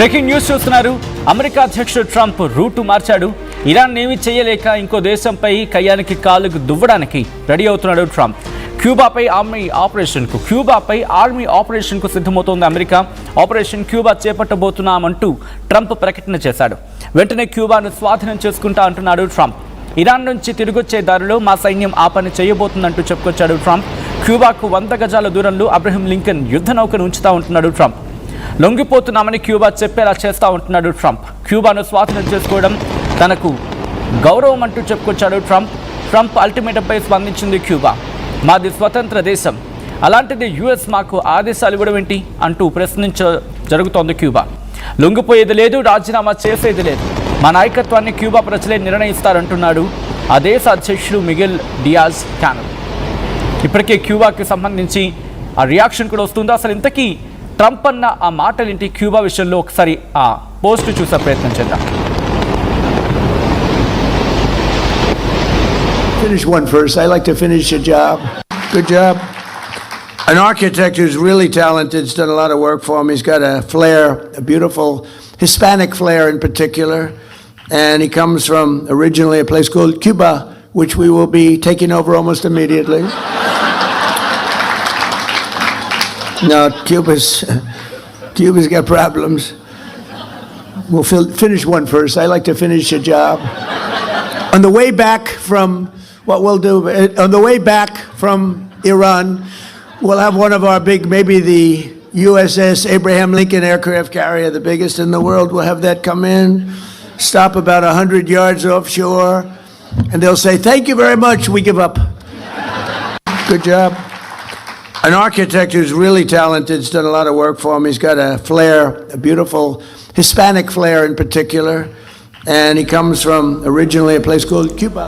Breaking news చూస్తున్నారు. America అధ్యక్షుడు Trump route మార్చాడు. ఇరాన్ ఏమీ చేయలేక ఇంకో దేశంపై కయ్యానికి కాలుకు దువ్వడానికి రెడీ అవుతున్నాడు ట్రంప్. క్యూబాపై ఆర్మీ ఆపరేషన్కు సిద్ధమవుతోంది అమెరికా. ఆపరేషన్ క్యూబా చేపట్టబోతున్నామంటూ ట్రంప్ ప్రకటన చేశాడు. వెంటనే క్యూబాను స్వాధీనం చేసుకుంటా అంటున్నాడు ట్రంప్. ఇరాన్ నుంచి తిరిగొచ్చే దారిలో మా సైన్యం ఆ పని చేయబోతుందంటూ చెప్పుకొచ్చాడు ట్రంప్. క్యూబాకు 100 గజాల దూరంలో అబ్రహం లింకన్ యుద్ధ నౌకను ఉంచుతా ఉంటున్నాడు ట్రంప్. లొంగిపోతున్నామని క్యూబా చెప్పేలా చేస్తా ఉంటున్నాడు ట్రంప్. క్యూబాను స్వాధీనం చేసుకోవడం తనకు గౌరవం అంటూ చెప్పుకొచ్చాడు ట్రంప్. ట్రంప్ అల్టిమేటంపై స్పందించింది క్యూబా. మాది స్వతంత్ర దేశం, అలాంటిది యుఎస్ మాకు ఆదేశాలు ఇవ్వడం ఏంటి అంటూ జరుగుతోంది క్యూబా. లొంగిపోయేది లేదు, రాజీనామా చేసేది లేదు. మా నాయకత్వాన్ని క్యూబా ప్రజలే నిర్ణయిస్తారంటున్నాడు ఆ దేశ అధ్యక్షుడు మిగెల్ డియాజ్ క్యానల్. ఇప్పటికే క్యూబాకి సంబంధించి ఆ రియాక్షన్ కూడా వస్తుంది. అసలు ఇంతకీ ట్రంప్ అన్న ఆ మాటలేంటి క్యూబా విషయంలో ఒకసారి ఆ పోస్ట్ చూసే ప్రయత్నం చేద్దాం. Finish one first. I like to finish a job. Good job. An architect who's really talented. He's done a lot of work for him. He's got a flair, a beautiful Hispanic flair in particular. And he comes from originally a place called Cuba, which we will be taking over almost immediately. No, Cuba's got problems. We'll finish one first. I like to finish a job. On the way back from Iran, we'll have one of our big, maybe the USS Abraham Lincoln aircraft carrier, the biggest in the world. We'll have that come in, stop about 100 yards offshore, and they'll say, "Thank you very much. We give up." Good job. An architect who's really talented. He's done a lot of work for him. He's got a flair, a beautiful Hispanic flair in particular. And he comes from originally a place called Cuba.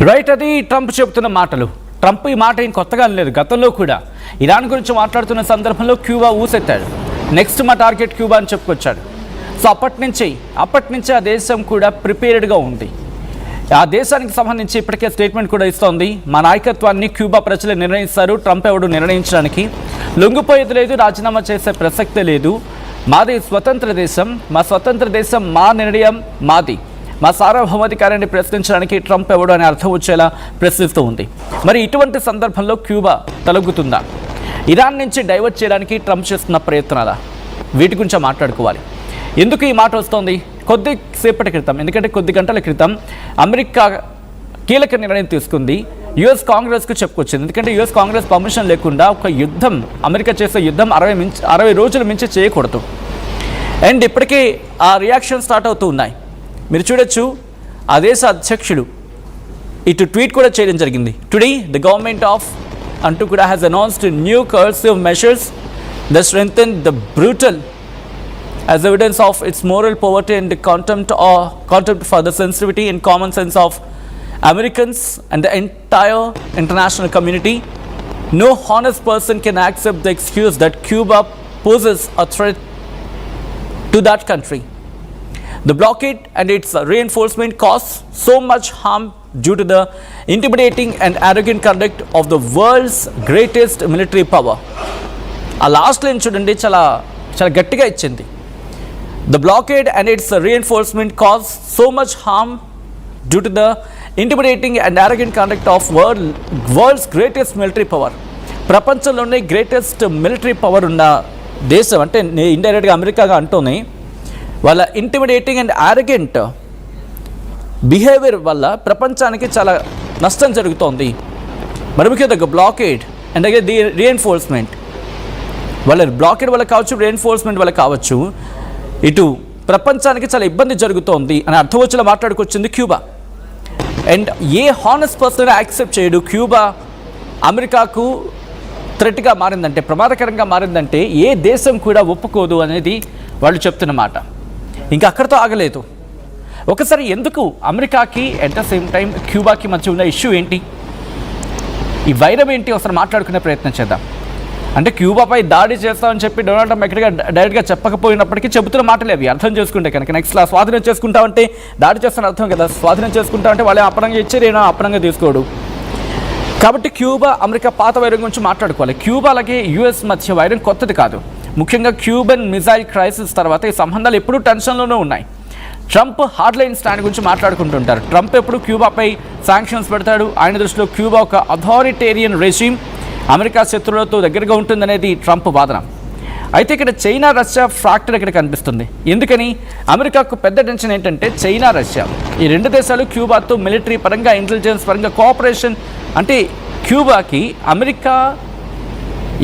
Right, అది Trump చెబుతున్న మాటలు. Trump ఈ మాట ఏం కొత్తగా లేదు. గతంలో కూడా ఇరాన్ గురించి మాట్లాడుతున్న సందర్భంలో క్యూబా ఊసెత్తాడు. నెక్స్ట్ మా టార్గెట్ క్యూబా అని చెప్పుకొచ్చాడు. సో అప్పటి నుంచే ఆ దేశం కూడా ప్రిపేర్డ్గా ఉంది. ఆ దేశానికి సంబంధించి ఇప్పటికే స్టేట్మెంట్ కూడా ఇస్తోంది. మా నాయకత్వాన్ని క్యూబా ప్రజలు నిర్ణయిస్తారు, ట్రంప్ ఎవడు నిర్ణయించడానికి. లొంగిపోయేది లేదు, రాజీనామా చేసే ప్రసక్తే లేదు. మాది స్వతంత్ర దేశం, మా స్వతంత్ర దేశం, మా నిర్ణయం మాది. మా సార్వభౌమాధికారాన్ని ప్రశ్నించడానికి ట్రంప్ ఎవడు అని అర్థం వచ్చేలా ప్రశ్నిస్తూ ఉంది. మరి ఇటువంటి సందర్భంలో క్యూబా తలొగ్గుతుందా? ఇరాన్ నుంచి డైవర్ట్ చేయడానికి ట్రంప్ చేస్తున్న ప్రయత్నాలా? వీటి గురించి మాట్లాడుకోవాలి. ఎందుకు ఈ మాట వస్తోంది? కొద్దిసేపటి క్రితం, ఎందుకంటే కొద్ది గంటల క్రితం అమెరికా కీలక నిర్ణయం తీసుకుంది. యుఎస్ కాంగ్రెస్కు చెప్పుకొచ్చింది. ఎందుకంటే యుఎస్ కాంగ్రెస్ పర్మిషన్ లేకుండా ఒక యుద్ధం, అమెరికా చేసే యుద్ధం 60 రోజుల మించి చేయకూడదు. అండ్ ఇప్పటికే ఆ రియాక్షన్ స్టార్ట్ అవుతూ ఉన్నాయి. మీరు చూడొచ్చు, ఆ దేశ అధ్యక్షుడు ఇటు ట్వీట్ కూడా చేయడం జరిగింది. టుడే ద గవర్నమెంట్ ఆఫ్ అంటూ కూడా has announced new coercive measures that strengthen the brutal as evidence of its moral poverty and contempt for the sensitivity and common sense of Americans and the entire international community. No honest person can accept the excuse that Cuba poses a threat to that country. The blockade and its reinforcement caused so much harm due to the intimidating and arrogant conduct of the world's greatest military power. ఆ last line చూడండి, చాలా గట్టిగా ఇచ్చింది. The blockade and its reinforcement caused so much harm due to the intimidating and arrogant conduct of world's greatest military power. ప్రపంచంలోనే greatest military power ఉన్న దేశం అంటే ఇండైరెక్ట్గా అమెరికాగా అంటూనే వాళ్ళ ఇంటిమిడేటింగ్ అండ్ ఆరగెంట్ బిహేవియర్ వల్ల ప్రపంచానికి చాలా నష్టం జరుగుతోంది. మరి ముఖ్యంగా బ్లాకేడ్ అండ్ అలాగే ది రీఎన్ఫోర్స్మెంట్, వాళ్ళ బ్లాకేడ్ వల్ల కావచ్చు, రీఎన్ఫోర్స్మెంట్ వల్ల కావచ్చు, ఇటు ప్రపంచానికి చాలా ఇబ్బంది జరుగుతోంది అని అర్థం వచ్చేలా మాట్లాడుకొచ్చింది Cuba. And a honest person accept చేయడు. క్యూబా అమెరికాకు థ్రెట్గా మారిందంటే, ప్రమాదకరంగా మారిందంటే ఏ దేశం కూడా ఒప్పుకోదు అనేది వాళ్ళు చెప్తున్న మాట. ఇంకా అక్కడితో ఆగలేదు. ఒకసారి ఎందుకు అమెరికాకి అట్ ద సేమ్ టైం క్యూబాకి మధ్య ఉన్న ఇష్యూ ఏంటి, ఈ వైరం ఏంటి, ఒకసారి మాట్లాడుకునే ప్రయత్నం చేద్దాం. అంటే క్యూబాపై దాడి చేస్తామని చెప్పి డొనాల్డ్ ట్రంప్ ఎక్కడిగా డైరెక్ట్గా చెప్పకపోయినప్పటికీ చెబుతున్న మాటలు అవి. అర్థం చేసుకుంటే కనుక నెక్స్ట్ స్వాధీనం చేసుకుంటామంటే దాడి చేస్తాను అర్థం కదా. స్వాధీనం చేసుకుంటామంటే వాళ్ళే అపరంగా ఇచ్చేరేనా, అపరంగా తీసుకోడు. కాబట్టి క్యూబా అమెరికా పాత వైరం గురించి మాట్లాడుకోవాలి. క్యూబా అలాగే యుఎస్ మధ్య వైరం కొత్తది కాదు. ముఖ్యంగా క్యూబన్ మిజైల్ క్రైసిస్ తర్వాత ఈ సంబంధాలు ఎప్పుడూ టెన్షన్లోనే ఉన్నాయి. ట్రంప్ హార్డ్లైన్ స్టాండ్ గురించి మాట్లాడుకుంటుంటారు. ట్రంప్ ఎప్పుడు క్యూబాపై శాంక్షన్స్ పెడతాడు. ఆయన దృష్టిలో క్యూబా ఒక అథారిటేరియన్ రెజీమ్, అమెరికా శత్రువులతో దగ్గరగా ఉంటుందనేది ట్రంప్ వాదన. అయితే ఇక్కడ చైనా రష్యా ఫ్యాక్టర్ ఇక్కడ కనిపిస్తుంది. ఎందుకని? అమెరికాకు పెద్ద టెన్షన్ ఏంటంటే చైనా రష్యా ఈ రెండు దేశాలు క్యూబాతో మిలిటరీ పరంగా, ఇంటెలిజెన్స్ పరంగా కోఆపరేషన్, అంటే క్యూబాకి అమెరికా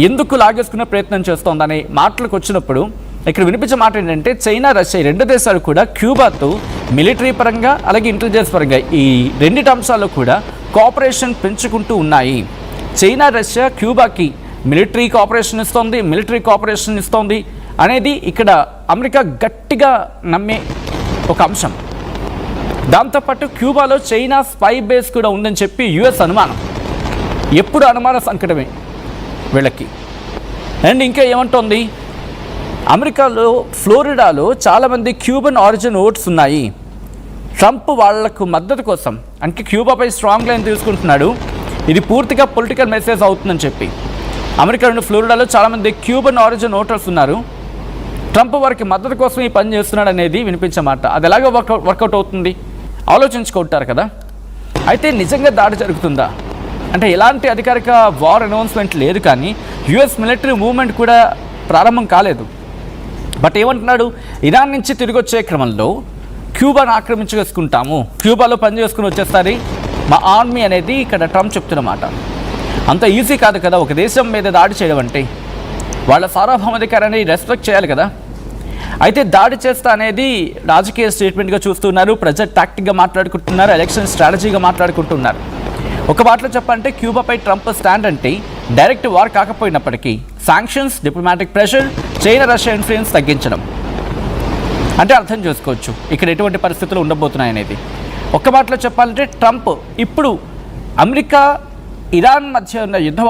ఎందుకు లాగేసుకునే ప్రయత్నం చేస్తోందనే మాటలకు వచ్చినప్పుడు ఇక్కడ వినిపించే మాట ఏంటంటే చైనా రష్యా ఈ రెండు దేశాలు కూడా క్యూబాతో మిలిటరీ పరంగా అలాగే ఇంటెలిజెన్స్ పరంగా ఈ రెండిటి అంశాల్లో కూడా కోఆపరేషన్ పెంచుకుంటూ ఉన్నాయి. చైనా రష్యా క్యూబాకి మిలిటరీ కోఆపరేషన్ ఇస్తోంది అనేది ఇక్కడ అమెరికా గట్టిగా నమ్మే ఒక అంశం. దాంతోపాటు క్యూబాలో చైనా స్పై బేస్ కూడా ఉందని చెప్పి యుఎస్ అనుమానం. ఎప్పుడు అనుమాన సంకటమే వీళ్ళకి. అండ్ ఇంకా ఏమంటోంది, అమెరికాలో ఫ్లోరిడాలో చాలామంది క్యూబన్ ఆరిజిన్ ఓట్స్ ఉన్నాయి. ట్రంప్ వాళ్లకు మద్దతు కోసం అంటే క్యూబాపై స్ట్రాంగ్ లైన్ తీసుకుంటున్నాడు. ఇది పూర్తిగా పొలిటికల్ మెసేజ్ అవుతుందని చెప్పి అమెరికాలోని ఫ్లోరిడాలో చాలామంది క్యూబన్ ఆరిజిన్ ఓటర్స్ ఉన్నారు. ట్రంప్ వారికి మద్దతు కోసం ఈ పని చేస్తున్నాడు అనేది వినిపించే మాట. అది ఎలాగో వర్కౌట్ అవుతుంది ఆలోచించుకుంటారు కదా. అయితే నిజంగా దాడి జరుగుతుందా అంటే ఎలాంటి అధికారిక వార్ అనౌన్స్మెంట్ లేదు, కానీ యుఎస్ మిలిటరీ మూవ్మెంట్ కూడా ప్రారంభం కాలేదు. బట్ ఏమంటున్నాడు, ఇరాన్ నుంచి తిరిగి వచ్చే క్రమంలో క్యూబాను ఆక్రమించేసుకుంటాము, క్యూబాలో పని చేసుకుని వచ్చేసరి మా ఆర్మీ అనేది ఇక్కడ ట్రంప్ చెప్తున్నమాట. అంత ఈజీ కాదు కదా ఒక దేశం మీద దాడి చేయడం అంటే. వాళ్ళ సార్వభౌమాధికారాన్ని రెస్పెక్ట్ చేయాలి కదా. అయితే దాడి చేస్తా అనేది రాజకీయ స్టేట్మెంట్గా చూస్తున్నారు, ప్రజలు టాక్టిక్గా మాట్లాడుకుంటున్నారు, ఎలక్షన్ స్ట్రాటజీగా మాట్లాడుకుంటున్నారు. ఒక మాటలో చెప్పాలంటే క్యూబాపై ట్రంప్ స్టాండ్ అంటే డైరెక్ట్ వార్ కాకపోయినప్పటికీ sanctions, diplomatic pressure, China Russia influence తగ్గించడం అంటే అర్థం చేసుకోవచ్చు ఇక్కడ ఎటువంటి పరిస్థితులు ఉండబోతున్నాయనేది. ఒక్క మాటలో చెప్పాలంటే ట్రంప్ ఇప్పుడు అమెరికా ఇరాన్ మధ్య ఉన్న యుద్ధ